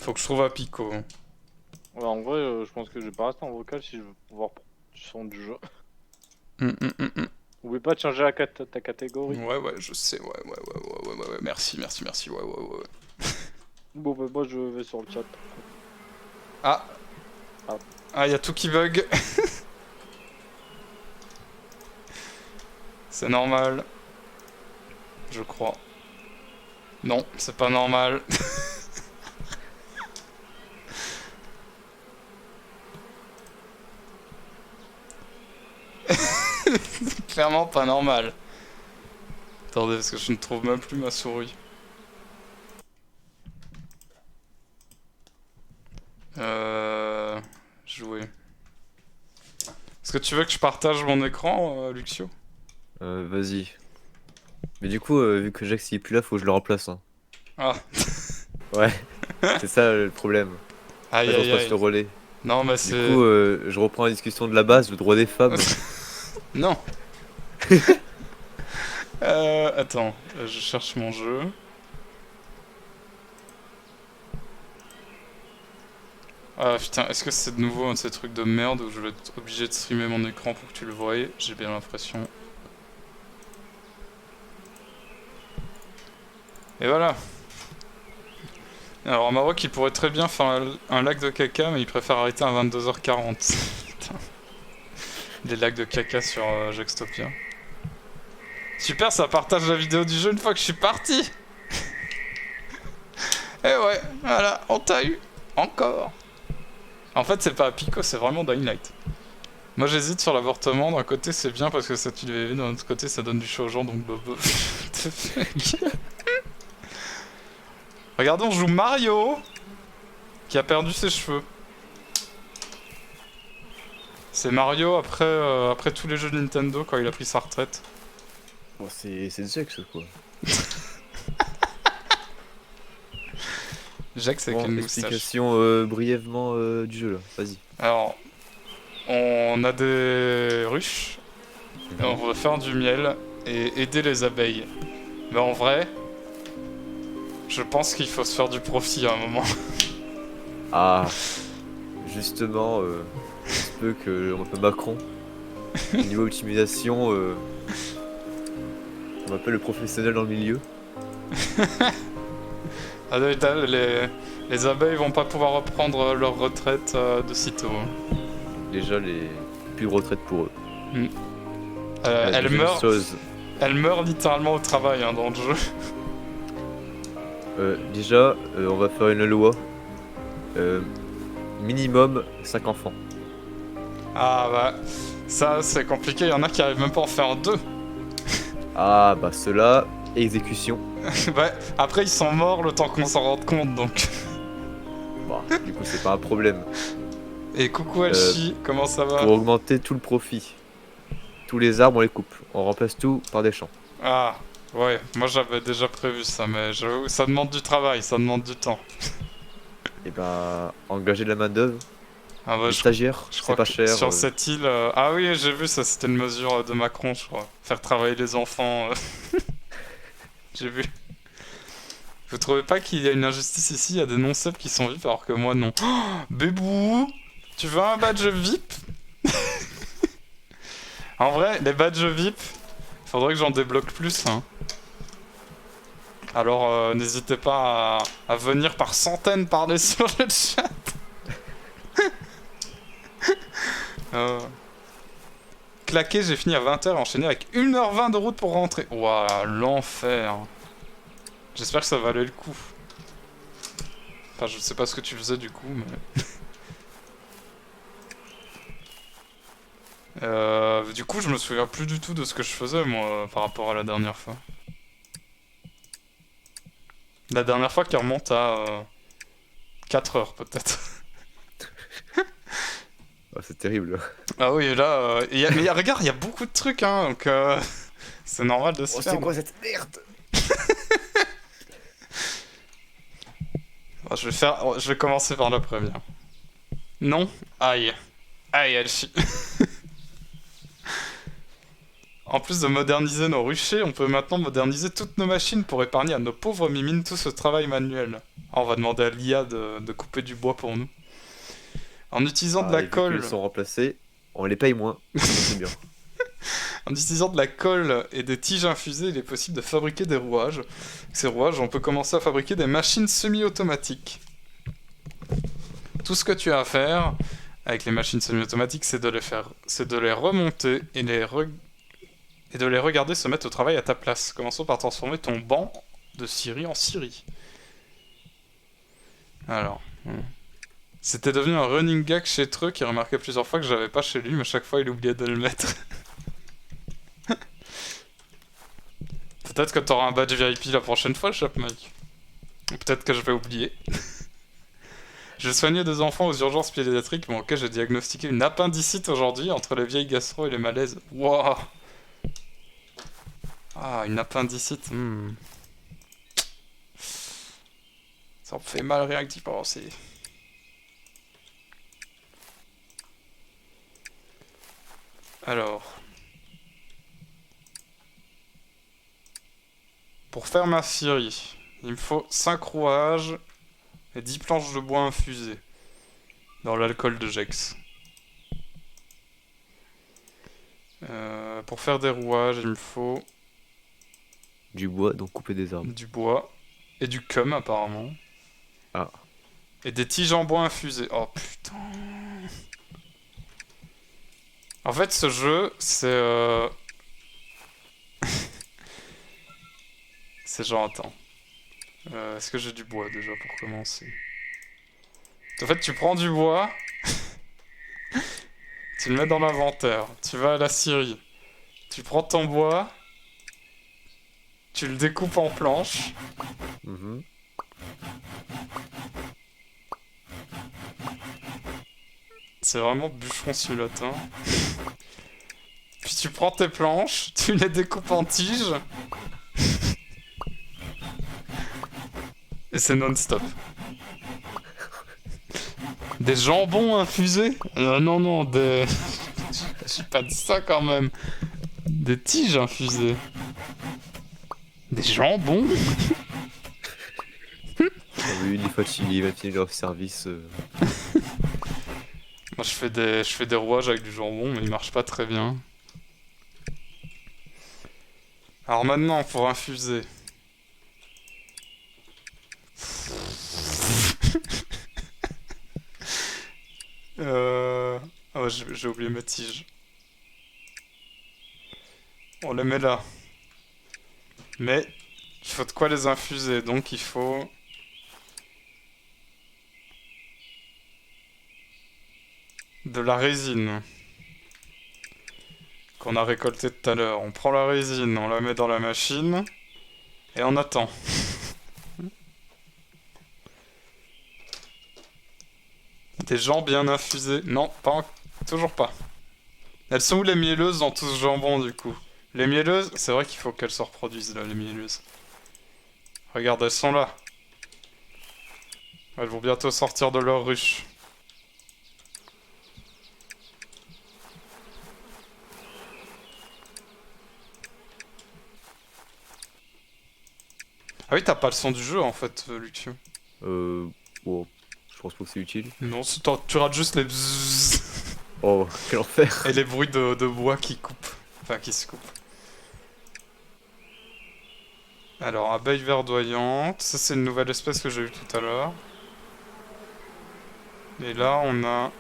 Faut que je trouve à Pico. Ouais, en vrai, je pense que je vais pas rester en vocal si je veux pouvoir prendre du son du jeu. Hum. N'oublie pas de changer ta catégorie. Ouais, je sais, ouais, merci, ouais. Bon, bah, moi je vais sur le chat. Ah, Ah. ah, y'a tout qui bug. C'est normal. Je crois. Non, c'est pas normal. Clairement pas normal. Attendez, parce que je ne trouve même plus ma souris. Jouer. Est-ce que tu veux que je partage mon écran, Luxio? Vas-y. Mais du coup, vu que Jax il est plus là, faut que je le remplace. Hein. Ah, Ouais, c'est ça le problème. aïe Là, je aïe repasse aïe. le relais. Non, mais Du c'est. coup, je reprends la discussion de la base, le droit des femmes. Non. Attends, je cherche mon jeu. Ah putain, est-ce que c'est de nouveau un de ces trucs de merde où je vais être obligé de streamer mon écran pour que tu le voyes? J'ai bien l'impression. Et voilà. Alors, au Maroc, il pourrait très bien faire un lac de caca, mais il préfère arrêter à 22h40. Putain. Les lacs de caca sur Jaxtopia. Super, ça partage la vidéo du jeu une fois que je suis parti. Et ouais, voilà, on t'a eu. Encore. En fait, c'est pas à Pico, c'est vraiment Dying Light. Moi, j'hésite sur l'avortement. D'un côté, c'est bien parce que ça tue les bébés. D'un autre côté, ça donne du chaud aux gens, donc bobo. Regardons, on joue Mario qui a perdu ses cheveux. C'est Mario après tous les jeux de Nintendo quand il a pris sa retraite. Bon, c'est Jax quoi. Jax avec Bon, une moustache. explication brièvement du jeu là, vas-y. Alors, on a des ruches, et on va faire du miel et aider les abeilles. Mais en vrai, je pense qu'il faut se faire du profit à un moment. Ah, justement, il se peut que on m'appelle Macron. Niveau optimisation, on m'appelle le professionnel dans le milieu. Ah, les abeilles vont pas pouvoir reprendre leur retraite de sitôt. Déjà, les plus de retraite pour eux. Elles meurent. Chose. Elle meurt littéralement au travail hein, dans le jeu. Déjà, on va faire une loi. Minimum 5 enfants. Ah bah, ça c'est compliqué, il y en a qui arrivent même pas à en faire deux. Ah bah cela, exécution. Ouais, après ils sont morts le temps qu'on s'en rende compte donc. Bah, du coup c'est pas un problème. Et coucou Elchi, comment ça va? Pour augmenter tout le profit. Tous les arbres on les coupe. On remplace tout par des champs. Ah, ouais, moi j'avais déjà prévu ça, mais j'avoue, ça demande du travail, ça demande du temps. Et bah engager de la main d'œuvre. Ah bah, Les stagiaires, je c'est crois pas que cher. sur cette île... Ah oui, j'ai vu, ça c'était une mesure de Macron, je crois. Faire travailler les enfants. J'ai vu. Vous trouvez pas qu'il y a une injustice ici? Il y a des non-subs qui sont VIP alors que moi non. Oh, Bébou, tu veux un badge VIP? En vrai, les badges VIP, faudrait que j'en débloque plus. Hein. Alors n'hésitez pas à venir par centaines parler sur le chat. Claqué, j'ai fini à 20h, enchaîné avec 1h20 de route pour rentrer. Waouh, l'enfer. J'espère que ça valait le coup. Enfin, je sais pas ce que tu faisais du coup, mais... du coup, je me souviens plus du tout de ce que je faisais, moi, par rapport à la dernière fois. La dernière fois qui remonte à 4 heures, peut-être. Oh, c'est terrible. Ah oui, là, mais regarde, il y a beaucoup de trucs, hein, donc c'est normal de se Oh faire. c'est quoi cette merde? Je vais commencer par la première. Non? Aïe. Aïe, Elchi. En plus de moderniser nos ruchers, on peut maintenant moderniser toutes nos machines pour épargner à nos pauvres mimines tout ce travail manuel. Ah, on va demander à l'IA de couper du bois pour nous. En utilisant de Ah, la et vu colle, qu'ils sont remplacés, on les paye moins. C'est bien. en utilisant de la colle et des tiges infusées, il est possible de fabriquer des rouages. Ces rouages, on peut commencer à fabriquer des machines semi-automatiques. Tout ce que tu as à faire avec les machines semi-automatiques, c'est de les remonter et de les regarder se mettre au travail à ta place. Commençons par transformer ton banc de scierie en scierie. Alors, c'était devenu un running gag chez Treux qui remarquait plusieurs fois que j'avais pas chez lui, mais chaque fois il oubliait de le mettre. Peut-être que t'auras un badge VIP la prochaine fois, Chapmike. Ou peut-être que je vais oublier. J'ai soigné des enfants aux urgences pédiatriques, mais auquel j'ai diagnostiqué une appendicite aujourd'hui entre les vieilles gastro et les malaises. Wouah! Ah, une appendicite. Ça me fait mal rien que d'y penser. Alors. Pour faire ma scierie, il me faut 5 rouages et 10 planches de bois infusées dans l'alcool de Gex. Pour faire des rouages, il me faut Du bois, donc couper des arbres. du bois et du cum apparemment. Ah. Et des tiges en bois infusées. Oh putain. En fait, ce jeu, c'est c'est genre, attends. Est-ce que j'ai du bois déjà pour commencer? En fait, tu prends du bois, tu le mets dans l'inventaire, tu vas à la scierie, tu prends ton bois, tu le découpes en planches, Mhm. c'est vraiment bûcheron sur le latin. Puis tu prends tes planches, tu les découpes en tiges, et c'est non-stop. Des jambons infusés? Non, non, des... J'ai pas dit ça quand même. Des tiges infusées. Des jambons? Ah oui, des fois, il va finir leur service. Moi je fais des rouages avec du jambon, mais ils marchent pas très bien. Alors maintenant, pour infuser. Ah ouais, j'ai oublié ma tige. On les met là. Mais il faut de quoi les infuser, donc il faut... de la résine. Qu'on a récoltée tout à l'heure. On prend la résine, on la met dans la machine. Et on attend. Des gens bien infusés. Non, toujours pas. Elles sont où les mielleuses dans tout ce jambon du coup? Les mielleuses, c'est vrai qu'il faut qu'elles se reproduisent là, les mielleuses. Regarde, elles sont là. Elles vont bientôt sortir de leur ruche. Ah oui, t'as pas le son du jeu en fait, Luxio. Bon, je pense pas que c'est utile. Non, tu rates juste les bzzz Oh, quel enfer! et les bruits de bois qui coupent. Enfin, qui se coupent. Alors, abeille verdoyante. Ça, c'est une nouvelle espèce que j'ai eue tout à l'heure. Et là, on a...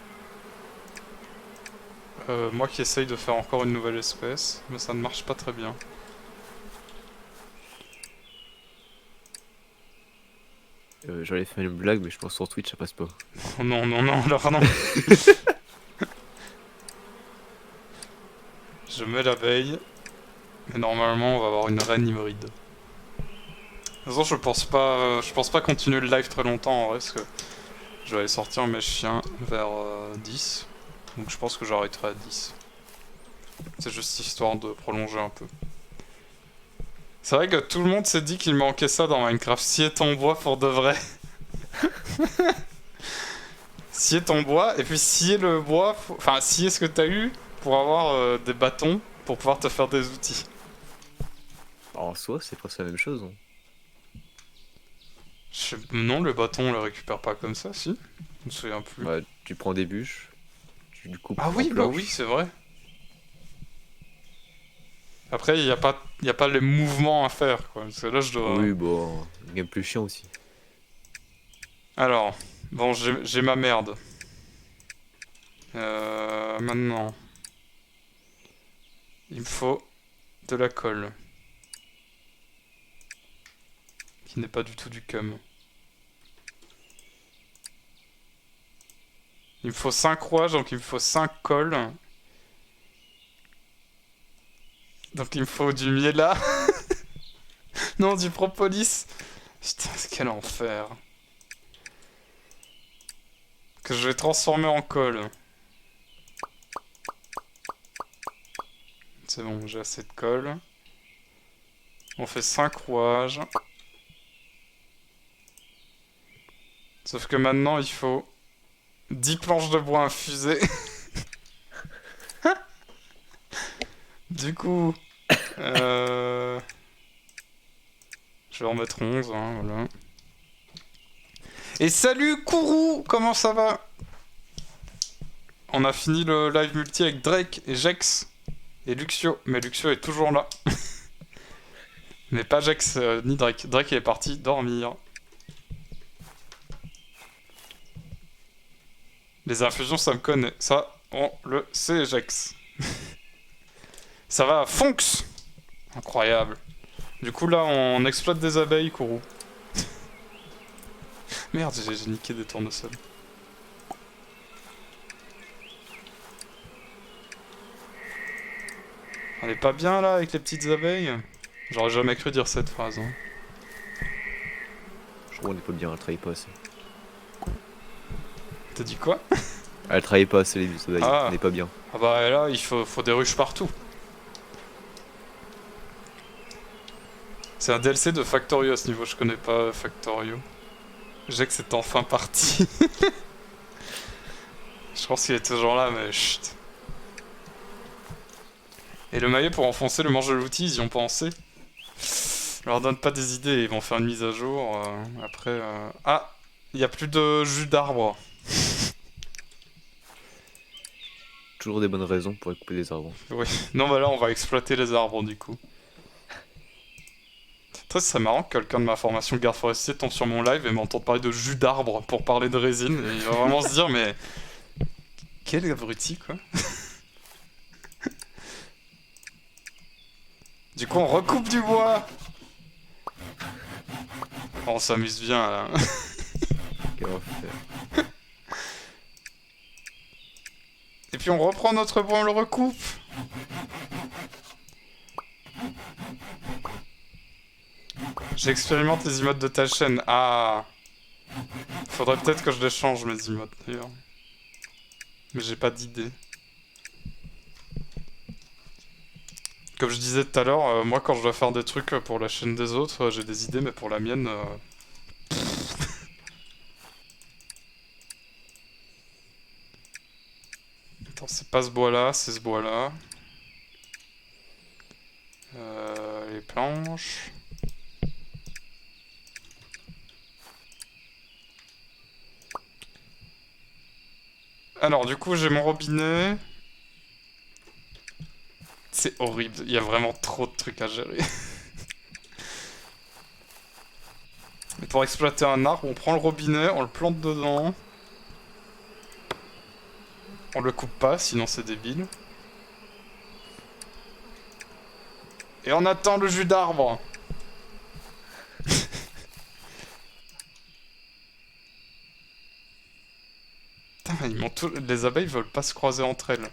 moi qui essaye de faire encore une nouvelle espèce, mais ça ne marche pas très bien. J'allais faire une blague, mais je pense sur Twitch ça passe pas. Oh non, non, non, alors non. Je mets l'abeille. Mais normalement, on va avoir une reine hybride. De toute façon, je pense pas continuer le live très longtemps en vrai, parce que je vais aller sortir mes chiens vers 10. Donc je pense que j'arrêterai à 10. C'est juste histoire de prolonger un peu. C'est vrai que tout le monde s'est dit qu'il manquait ça dans Minecraft. Scier ton bois pour de vrai. Scier ton bois, et puis scier le bois... Enfin, scier ce que t'as eu pour avoir des bâtons. pour pouvoir te faire des outils. En soi, c'est presque la même chose. Hein. Non, le bâton on le récupère pas comme ça, si. Je me souviens plus. Bah, tu prends des bûches, tu le coupes Ah en oui, bah planches. oui, c'est vrai. Après, y a pas les mouvements à faire, quoi. Parce que là, je dois... Oui, bon, game plus chiant aussi. Alors, bon, j'ai ma merde. Maintenant, il me faut de la colle. Qui n'est pas du tout du cum. Il me faut 5 rouages, donc il me faut 5 colles. Donc il me faut du miela. Non, du propolis. Putain, quel enfer. Que je vais transformer en colle. C'est bon, j'ai assez de colle. On fait 5 rouages. Sauf que maintenant, il faut 10 planches de bois infusées. Du coup... Je vais en mettre 11, hein, voilà. Et salut Kourou, comment ça va? On a fini le live multi avec Drake et Jex et Luxio, mais Luxio est toujours là. Mais pas Jex ni Drake. Drake est parti dormir. Les infusions, ça me connaît. Ça, on le sait, Jex. Ça va à Fonx. Incroyable. Du coup, là, on exploite des abeilles, Kourou. Merde, j'ai niqué des tournesols. On est pas bien, là, avec les petites abeilles? J'aurais jamais cru dire cette phrase, hein. Je trouve qu'on est pas bien, elle travaille pas assez. T'as dit quoi? Elle travaille pas assez, les abeilles, Ah. on est pas bien. Ah bah là, il faut des ruches partout. C'est un DLC de Factorio à ce niveau, je connais pas Factorio. J'ai que c'est enfin parti. Je pense qu'il est toujours là, mais chut. Et le maillet pour enfoncer le manche de l'outil, ils y ont pensé. Je leur donne pas des idées, ils vont faire une mise à jour. Après... Ah, il y a plus de jus d'arbre. Toujours des bonnes raisons pour couper des arbres. Oui. Non, bah là, on va exploiter les arbres, du coup. Très, c'est marrant que quelqu'un de ma formation garde forestier tombe sur mon live et m'entende parler de jus d'arbre pour parler de résine. Et il va vraiment se dire, mais... Quel abruti, quoi. Du coup, on recoupe du bois. Oh, on s'amuse bien, là. Quel enfer. Et puis on reprend notre bois, on le recoupe. J'expérimente les emotes de ta chaîne. Ah. Faudrait peut-être que je les change, mes emotes, d'ailleurs. Mais j'ai pas d'idée. Comme je disais tout à l'heure, moi quand je dois faire des trucs pour la chaîne des autres, j'ai des idées, mais pour la mienne... Attends, c'est pas ce bois-là, c'est ce bois-là. Les planches... Alors du coup j'ai mon robinet. C'est horrible, il y a vraiment trop de trucs à gérer. Et pour exploiter un arbre, on prend le robinet, on le plante dedans. On le coupe pas, sinon c'est débile. Et on attend le jus d'arbre. Putain, les abeilles veulent pas se croiser entre elles.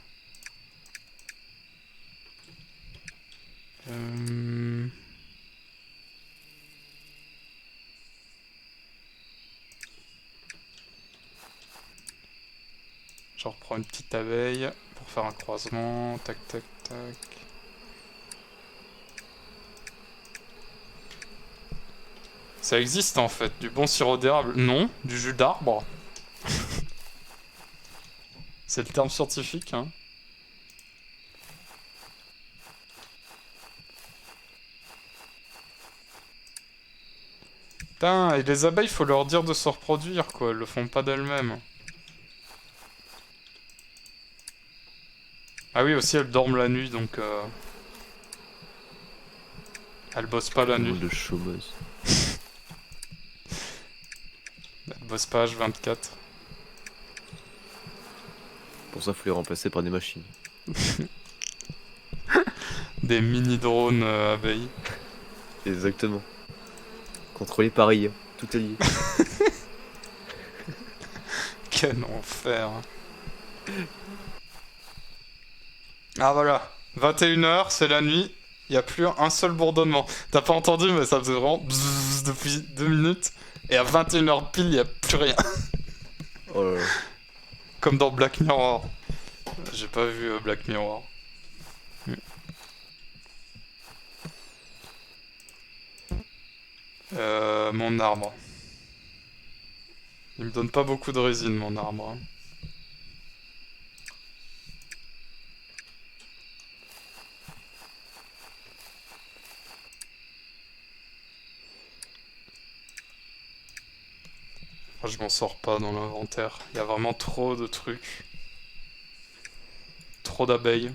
Je reprends une petite abeille pour faire un croisement. Tac, tac, tac. Ça existe en fait, du bon sirop d'érable. Non, du jus d'arbre. C'est le terme scientifique, hein. Putain, et les abeilles, faut leur dire de se reproduire, quoi. Elles le font pas d'elles-mêmes. Ah oui, aussi, elles dorment la nuit, donc... Elles bossent pas la nuit. De chômeuse. Elles bossent pas H24. Pour ça, faut les remplacer par des machines. Des mini-drones abeilles. Exactement. Contrôlé par IA. Tout est lié. Quel enfer. Ah voilà, 21h, c'est la nuit, il y a plus un seul bourdonnement. T'as pas entendu, mais ça faisait vraiment bzzz depuis 2 minutes. Et à 21h pile, il y a plus rien. Oh là là. Comme dans Black Mirror. J'ai pas vu Black Mirror. Mon arbre. Il me donne pas beaucoup de résine, mon arbre. Ah, je m'en sors pas dans l'inventaire. Il y a vraiment trop de trucs. Trop d'abeilles.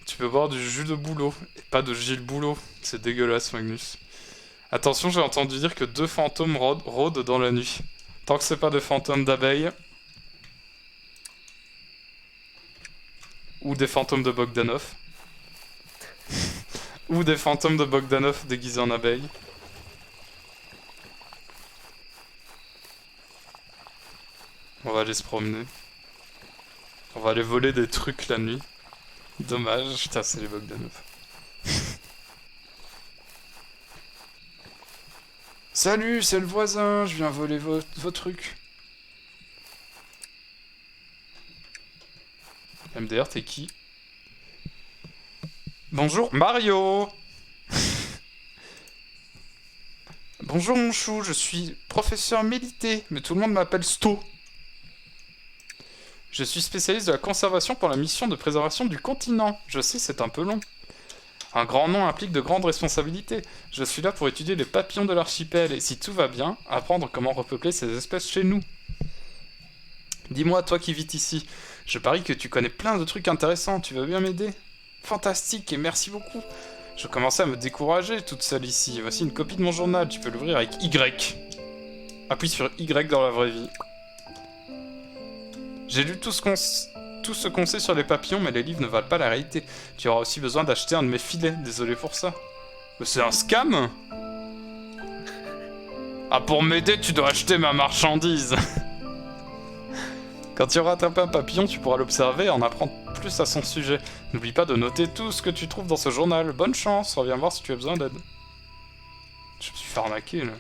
Tu peux boire du jus de bouleau, et pas de Gilles Boulot. C'est dégueulasse, Magnus. Attention, j'ai entendu dire que 2 fantômes rôdent dans la nuit. Tant que c'est pas des fantômes d'abeilles... Ou des fantômes de Bogdanov. Ou des fantômes de Bogdanov déguisés en abeilles. On va aller se promener. On va aller voler des trucs la nuit. Dommage, putain, c'est les Bogdanov. Salut, c'est le voisin, je viens voler vos trucs. MDR, t'es qui? Bonjour, Mario. Bonjour mon chou, je suis professeur Mélité, mais tout le monde m'appelle Sto. Je suis spécialiste de la conservation pour la mission de préservation du continent. Je sais, c'est un peu long. Un grand nom implique de grandes responsabilités. Je suis là pour étudier les papillons de l'archipel et, si tout va bien, apprendre comment repeupler ces espèces chez nous. Dis-moi, toi qui vis ici, je parie que tu connais plein de trucs intéressants, tu veux bien m'aider? Fantastique et merci beaucoup. Je commençais à me décourager toute seule ici. Voici une copie de mon journal, tu peux l'ouvrir avec Y. Appuie sur Y dans la vraie vie. J'ai lu tout ce qu'on sait sur les papillons, mais les livres ne valent pas la réalité. Tu auras aussi besoin d'acheter un de mes filets, désolé pour ça. Mais c'est un scam? Ah, pour m'aider, tu dois acheter ma marchandise. Quand tu auras attrapé un papillon, tu pourras l'observer et en apprendre plus à son sujet. N'oublie pas de noter tout ce que tu trouves dans ce journal. Bonne chance, reviens voir si tu as besoin d'aide. Je me suis fait arnaquer, là.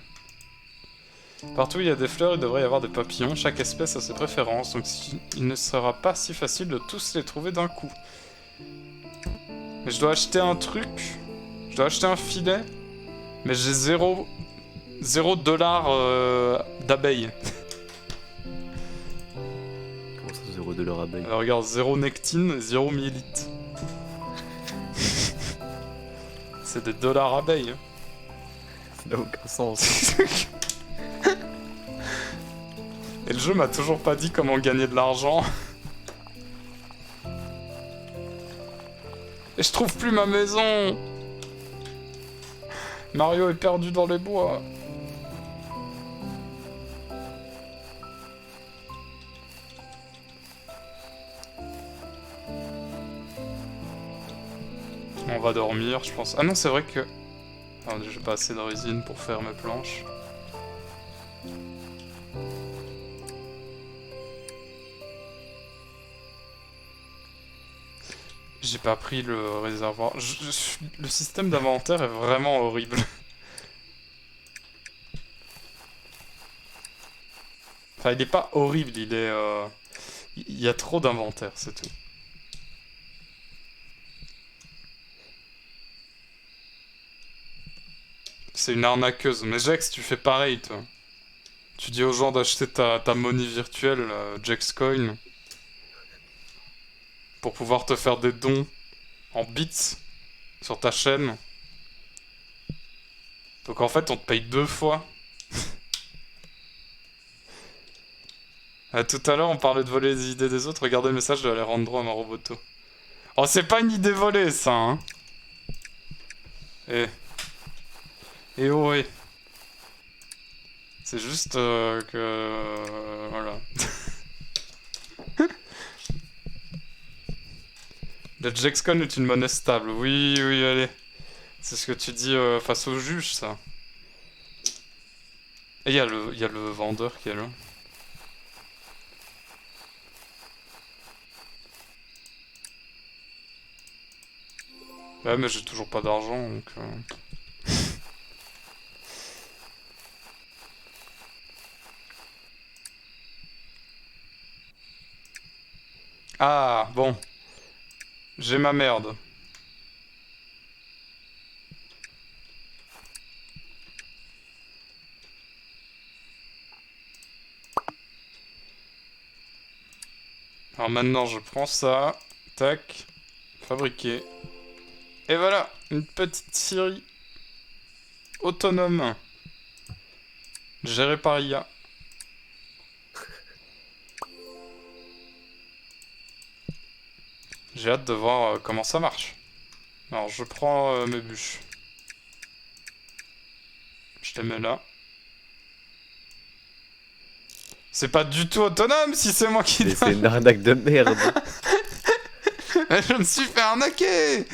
Partout où il y a des fleurs, il devrait y avoir des papillons. Chaque espèce a ses préférences, donc il ne sera pas si facile de tous les trouver d'un coup. Mais je dois acheter un truc. Je dois acheter un filet. Mais j'ai 0 $ d'abeilles. Comment ça, 0 $ abeille? Alors regarde, 0 nectine, 0 myélite. C'est des dollars abeilles. Ça n'a aucun sens. Et le jeu m'a toujours pas dit comment gagner de l'argent. Et je trouve plus ma maison. Mario est perdu dans les bois. On va dormir, je pense. Ah non, c'est vrai que... Ah, j'ai pas assez de résine pour faire mes planches. J'ai pas pris le réservoir. Le système d'inventaire est vraiment horrible. Enfin, il est pas horrible, il est... Il y a trop d'inventaire, c'est tout. C'est une arnaqueuse. Mais Jax, tu fais pareil, toi. Tu dis aux gens d'acheter ta monnaie virtuelle, Jaxcoin, pour pouvoir te faire des dons en bits sur ta chaîne. Donc en fait, on te paye 2 fois. Tout à l'heure, on parlait de voler les idées des autres. Regardez le message de Alejandro à Maroboto. Oh, c'est pas une idée volée, ça, hein. Eh. Eh oh, eh. C'est juste que... voilà. La Jexcon est une monnaie stable. Oui, oui, allez. C'est ce que tu dis face au juge, ça. Et y a le vendeur qui est là. Ouais, mais j'ai toujours pas d'argent, donc... Ah, bon. J'ai ma merde. Alors maintenant, je prends ça. Tac. Fabriquer. Et voilà, une petite scierie autonome. Gérée par IA. J'ai hâte de voir comment ça marche. Alors, je prends mes bûches. Je les mets là. C'est pas du tout autonome si c'est moi qui Mais donne. c'est une arnaque de merde. Mais je me suis fait arnaquer.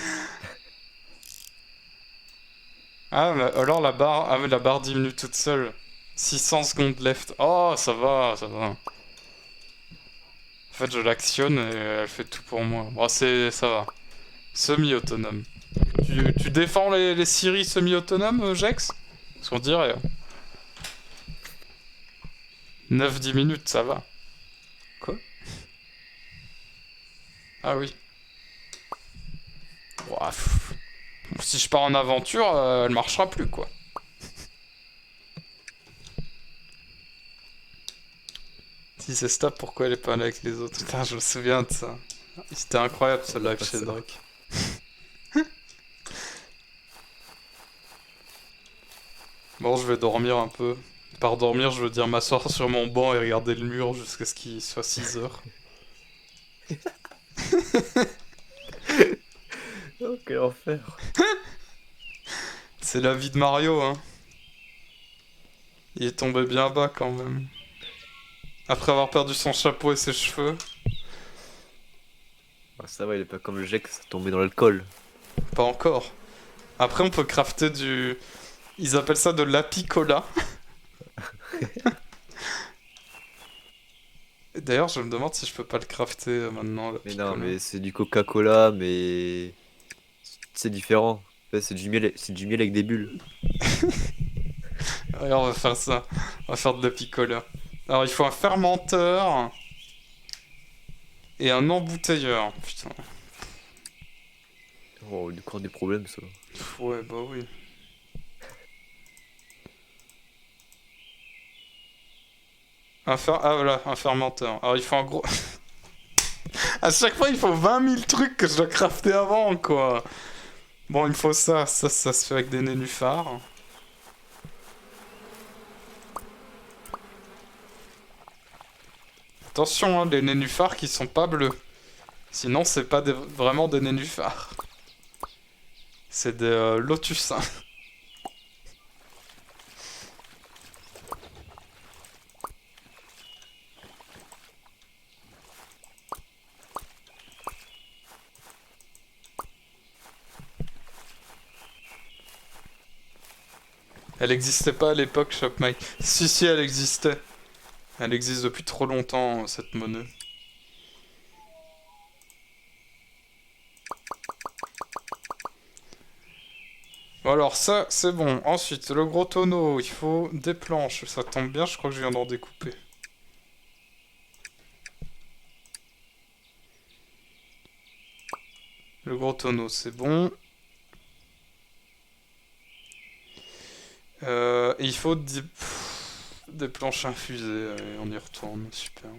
Ah, mais alors la barre... Ah, mais la barre diminue toute seule. 600 secondes left. Oh, ça va, ça va. En fait, je l'actionne et elle fait tout pour moi. Bon, ça va. Semi-autonome. Tu défends les scieries semi-autonomes, Jex? Parce qu'on dirait. 9-10 minutes, ça va. Quoi? Ah oui. Ouah, pff. Bon, si je pars en aventure, elle marchera plus, quoi. Si c'est stop, pourquoi elle est pas là avec les autres? Putain, je me souviens de ça. C'était incroyable ce live Pas chez ça. Drake. Bon, je vais dormir un peu. Par dormir, je veux dire m'asseoir sur mon banc et regarder le mur jusqu'à ce qu'il soit 6 heures. Oh, quel enfer. C'est la vie de Mario, hein. Il est tombé bien bas quand même. Après avoir perdu son chapeau et ses cheveux. Ah, ça va, il est pas comme le Jex, tombé dans l'alcool. Pas encore. Après, on peut crafter du... Ils appellent ça de l'apicola. D'ailleurs, je me demande si je peux pas le crafter maintenant, Mais non, l'apicola. mais c'est du Coca-Cola, mais c'est différent. En fait, c'est du miel avec des bulles. Allez, on va faire ça. On va faire de l'apicola. Alors, il faut un fermenteur et un embouteilleur. Putain. Oh, encore des problèmes, ça. Pff, ouais, bah oui. Ah voilà, un fermenteur. Alors, il faut un gros... À chaque fois, il faut 20 000 trucs que je dois crafter avant, quoi. Bon, il me faut ça. Ça se fait avec des nénuphars. Attention, hein, les nénuphars qui sont pas bleus. Sinon, c'est pas vraiment des nénuphars. C'est des lotus. Hein. Elle existait pas à l'époque, Shopmike. Si, elle existait. Elle existe depuis trop longtemps, cette monnaie. Bon, alors ça, c'est bon. Ensuite, le gros tonneau, il faut des planches. Ça tombe bien, je crois que je viens d'en découper. Le gros tonneau, c'est bon. Et il faut des planches infusées. Allez, on y retourne. Super.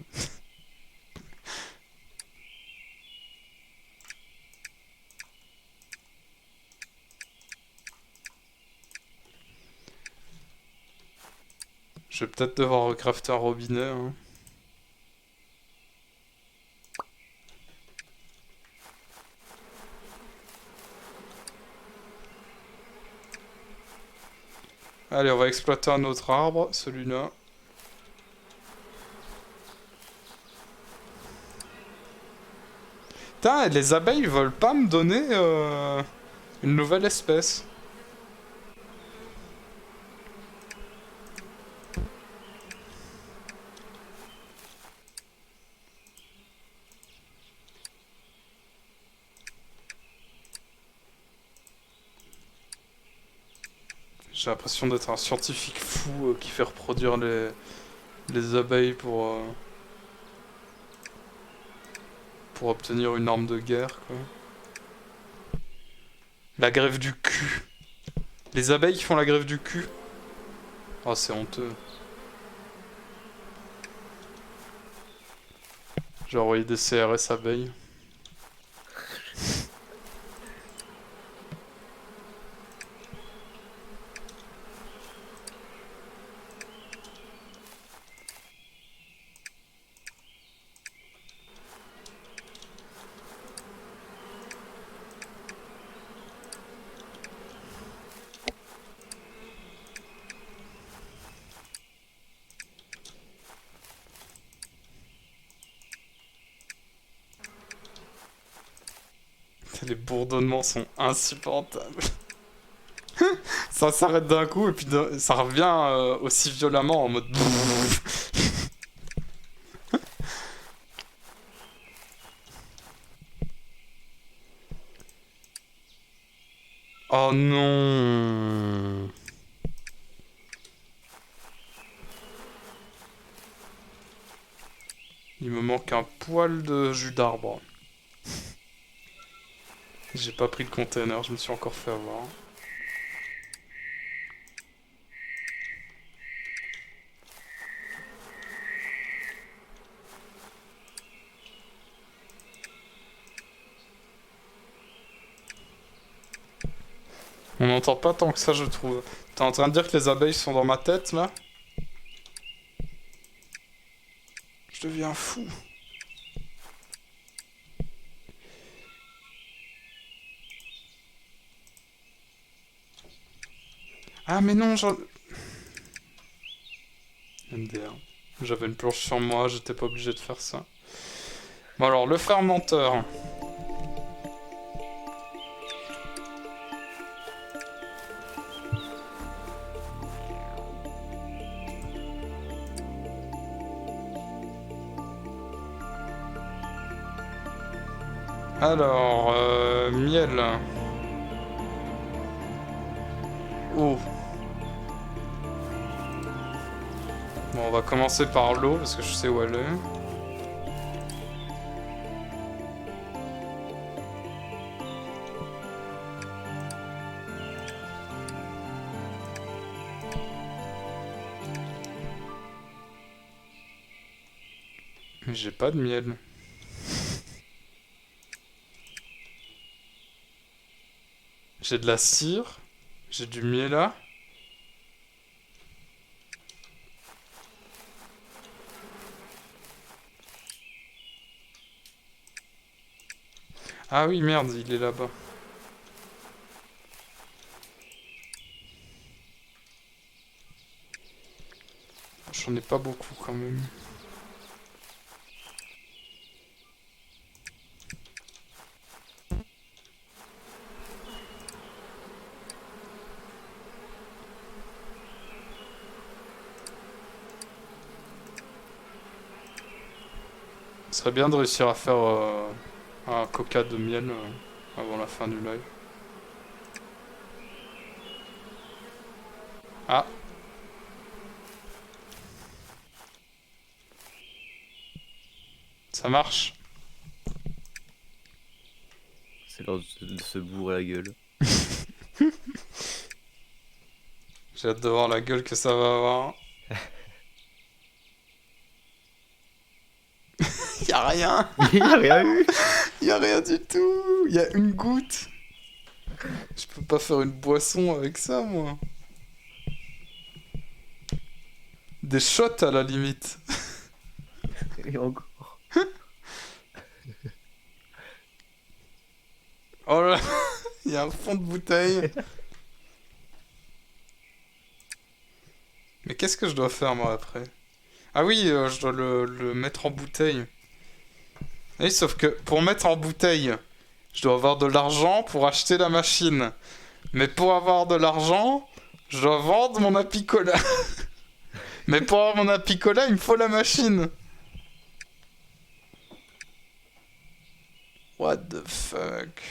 Je vais peut-être devoir recrafter un robinet. Hein. Allez, on va exploiter un autre arbre, celui-là. Putain, les abeilles veulent pas me donner une nouvelle espèce. J'ai l'impression d'être un scientifique fou qui fait reproduire les abeilles pour obtenir une arme de guerre, quoi. La grève du cul. Les abeilles qui font la grève du cul. Oh, c'est honteux. J'ai envoyé des CRS abeilles. Les bourdonnements sont insupportables. Ça s'arrête d'un coup et puis ça revient aussi violemment en mode... Oh non. Il me manque un poil de jus d'arbre. J'ai pas pris le container, je me suis encore fait avoir. On n'entend pas tant que ça, je trouve. T'es en train de dire que les abeilles sont dans ma tête, là? Je deviens fou. Ah mais non, MDR. J'avais une planche sur moi, j'étais pas obligé de faire ça. Bon alors, le frère menteur. Alors, miel. Oh. Bon, on va commencer par l'eau, parce que je sais où elle est. Mais j'ai pas de miel. J'ai de la cire. J'ai du miel là. Ah oui, merde, il est là-bas. J'en ai pas beaucoup quand même. Ce serait bien de réussir à faire un coca de miel avant la fin du live. Ah, ça marche. C'est l'heure de se bourrer la gueule. J'ai hâte de voir la gueule que ça va avoir. Y'a rien. Il a rien eu. Y'a rien du tout. Y'a une goutte. Je peux pas faire une boisson avec ça, moi. Des shots à la limite. Et encore. Oh là, il y a un fond de bouteille. Mais qu'est-ce que je dois faire moi après? Ah oui, je dois le mettre en bouteille. Oui, sauf que pour mettre en bouteille, je dois avoir de l'argent pour acheter la machine. Mais pour avoir de l'argent, je dois vendre mon apicola. Mais pour avoir mon apicola, il me faut la machine. What the fuck?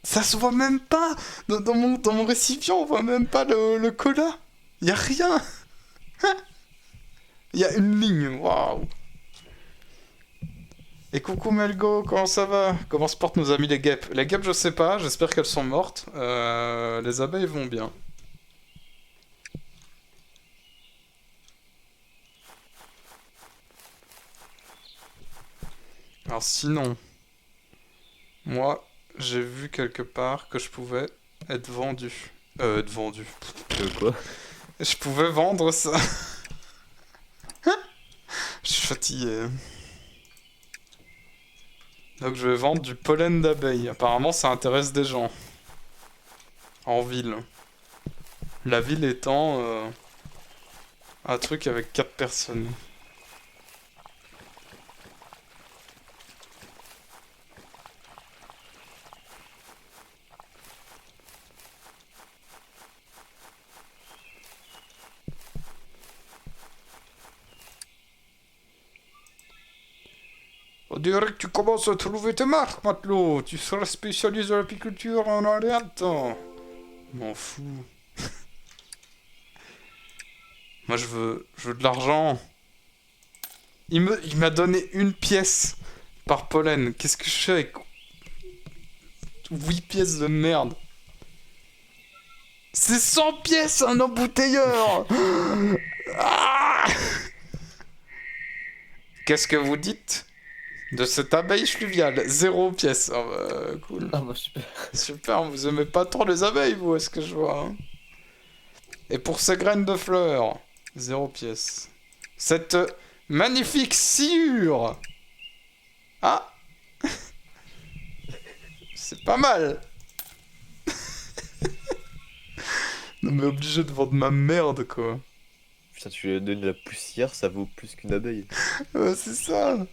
Ça se voit même pas! Dans mon récipient, on voit même pas le cola! Y a rien! Y a une ligne, waouh! Et coucou Melgo, comment ça va? Comment se portent nos amis les guêpes? Les guêpes, je sais pas, j'espère qu'elles sont mortes. Les abeilles vont bien. Alors sinon, moi, j'ai vu quelque part que je pouvais être vendu. Être vendu. Quoi? Je pouvais vendre ça. Je suis fatigué. Donc je vais vendre du pollen d'abeille. Apparemment ça intéresse des gens. En ville. La ville étant un truc avec 4 personnes. On dirait que tu commences à trouver tes marques, matelot. Tu seras spécialiste de l'apiculture en Oriente. M'en fous. Moi je veux de l'argent. Il m'a donné une pièce par pollen. Qu'est-ce que je fais avec 8 pièces de merde? C'est 100 pièces un embouteilleur. Ah, qu'est-ce que vous dites de cette abeille fluviale? 0 pièce. Ah bah, cool. Ah bah super. Super, vous aimez pas trop les abeilles, vous, est-ce que je vois, hein? Et pour ces graines de fleurs, 0 pièce. Cette magnifique sciure. Ah, c'est pas mal. Non mais obligé de vendre ma merde, quoi. Putain, tu lui as donné de la poussière, ça vaut plus qu'une abeille. Ouais, c'est ça.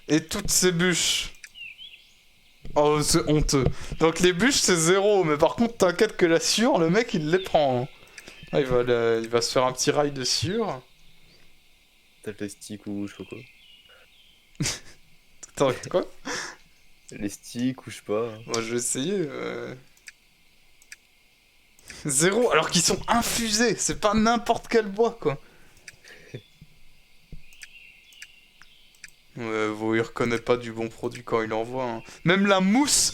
Et toutes ces bûches. Oh, c'est honteux. Donc les bûches, c'est 0, mais par contre, t'inquiète que la sciure, le mec, il les prend, hein. Ah, il va se faire un petit rail de sciure. T'as le plastique ou je sais pas quoi. Attends, quoi? Les sticks ou je sais pas. Moi, je vais essayer. 0, alors qu'ils sont infusés. C'est pas n'importe quel bois, quoi. Ouais, vous, il reconnaît pas du bon produit quand il envoie, hein. Même la mousse,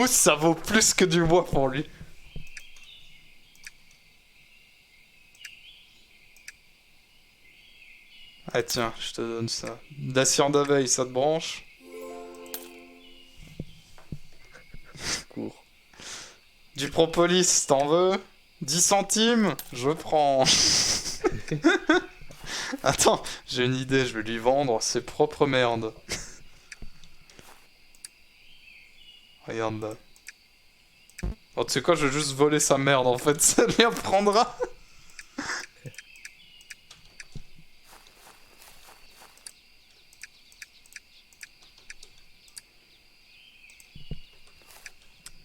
ça vaut plus que du bois pour lui. Ah tiens, je te donne ça. De la cire d'abeille, ça te branche? Cours. Du propolis, t'en veux? 10 centimes? Je prends. Attends, j'ai une idée, je vais lui vendre ses propres merdes. Regarde là. Oh, tu sais quoi, je vais juste voler sa merde en fait, ça lui apprendra.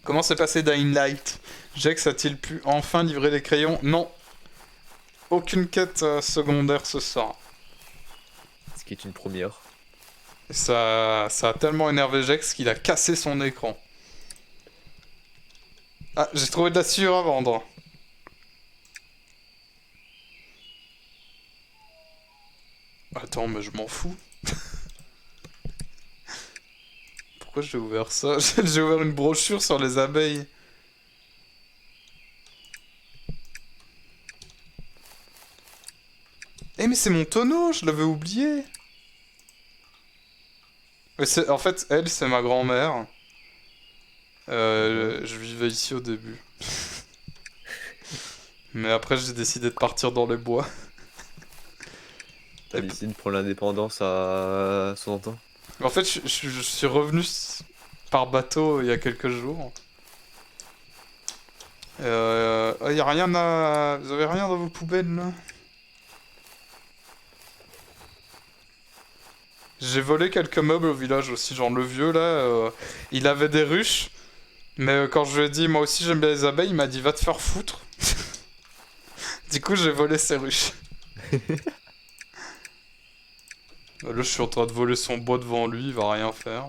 Comment s'est passé Dying Light? Jax a-t-il pu enfin livrer les crayons? Non. Aucune quête secondaire ce soir. Ce qui est une première. Et ça a tellement énervé Jax qu'il a cassé son écran. Ah, j'ai trouvé de la sciure à vendre. Attends, mais je m'en fous. Pourquoi j'ai ouvert ça? J'ai ouvert une brochure sur les abeilles. Eh mais c'est mon tonneau, je l'avais oublié. En fait, elle, c'est ma grand-mère. Je vivais ici au début. Mais après, j'ai décidé de partir dans les bois. T'as décidé de prendre l'indépendance à 60 ans? En fait, je suis revenu par bateau il y a quelques jours. Y a rien à... Vous avez rien dans vos poubelles, là? J'ai volé quelques meubles au village aussi, genre le vieux, là, il avait des ruches. Mais quand je lui ai dit, moi aussi j'aime bien les abeilles, il m'a dit, va te faire foutre. Du coup, j'ai volé ses ruches. Là, je suis en train de voler son bois devant lui, il va rien faire.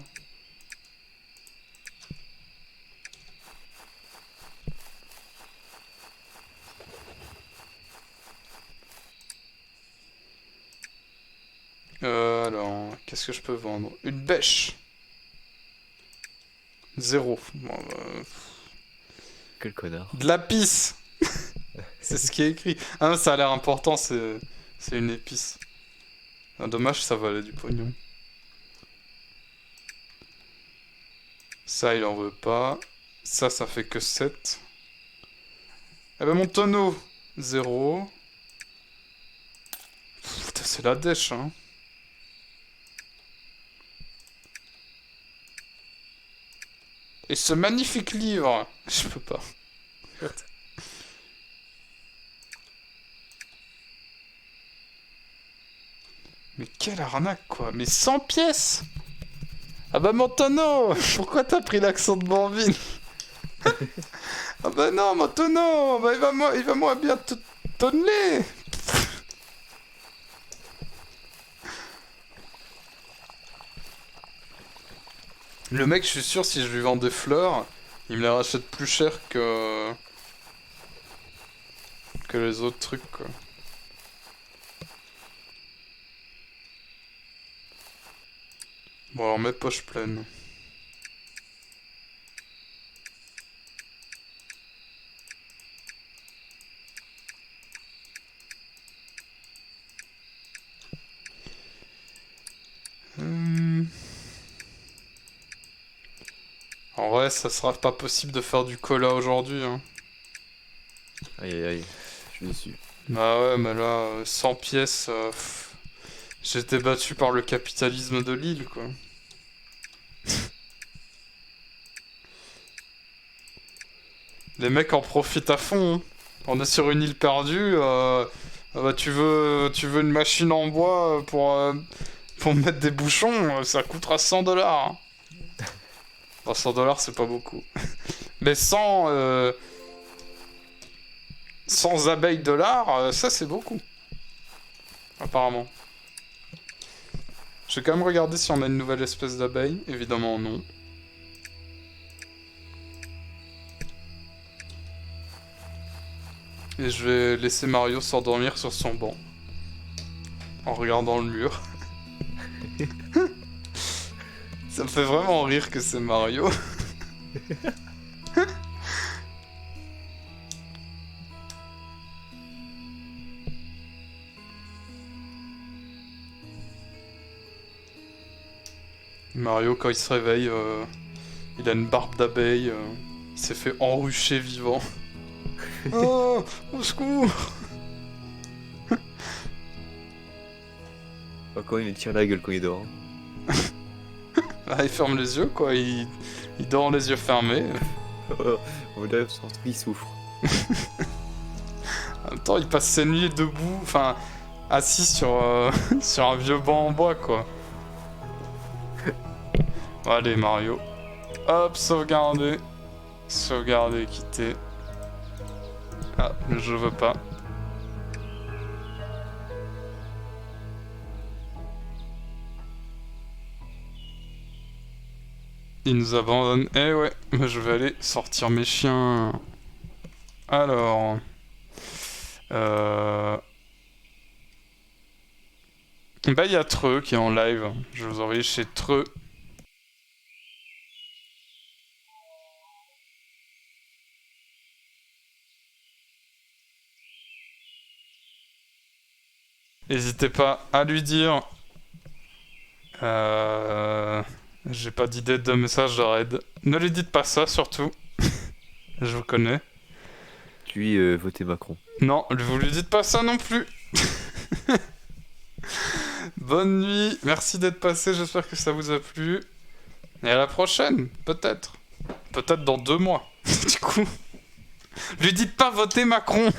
Alors, qu'est-ce que je peux vendre? Une bêche. Zéro. Bon, Quel connard. de la pisse. C'est ce qui est écrit. Ah non, ça a l'air important, c'est une épice. Ah, dommage, ça valait du pognon. Ça, il en veut pas. Ça fait que 7. Eh ben, mon tonneau, zéro. Putain, c'est la dèche, hein. Et ce magnifique livre. Je peux pas. Mais quelle arnaque, quoi. Mais 100 pièces. Ah bah, mon tonneau. Pourquoi t'as pris l'accent de Banville? Ah bah non, mon tonneau. Bah, il va moins bien te tonner. Le mec, je suis sûr, si je lui vends des fleurs, il me les rachète plus cher que les autres trucs, quoi. Bon, alors mes poches pleines. En vrai, ça sera pas possible de faire du cola aujourd'hui, hein. Aïe aïe aïe, je suis déçu. Bah ouais, mais là, 100 pièces, j'ai été battu par le capitalisme de l'île, quoi. Les mecs en profitent à fond, hein. On est sur une île perdue, bah tu veux une machine en bois pour mettre des bouchons, ça coûtera 100 dollars. Enfin, 100 dollars, c'est pas beaucoup. Mais 100 abeilles dollars, ça c'est beaucoup. Apparemment. Je vais quand même regarder si on a une nouvelle espèce d'abeille. Évidemment non. Et je vais laisser Mario s'endormir sur son banc. En regardant le mur. Ça me fait vraiment rire que c'est Mario. Mario, quand il se réveille, il a une barbe d'abeille. Il s'est fait enrucher vivant. Oh, au secours! Encore il me tire la gueule quand il dort. Ah, il ferme les yeux, quoi. Il dort les yeux fermés. On dirait que son truc il souffre. En même temps, il passe ses nuits debout, enfin, assis sur un vieux banc en bois, quoi. Bon, allez, Mario. Hop, sauvegarder. Sauvegarder, quitter. Ah, le jeu veut pas. Il nous abandonne. Eh ouais, mais je vais aller sortir mes chiens. Alors... Bah, il y a Treux qui est en live. Je vais vous envoyer chez Treux. N'hésitez pas à lui dire. J'ai pas d'idée de message de raid. Ne lui dites pas ça surtout. Je vous connais. dites-lui votez Macron. Non, vous lui dites pas ça non plus. Bonne nuit, merci d'être passé, j'espère que ça vous a plu. Et à la prochaine, peut-être. Peut-être dans 2 mois. Du coup, lui dites pas voter Macron.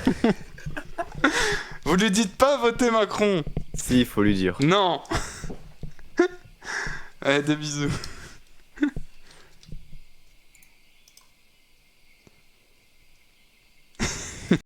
Vous lui dites pas voter Macron. Si, il faut lui dire. Non. Allez, des bisous.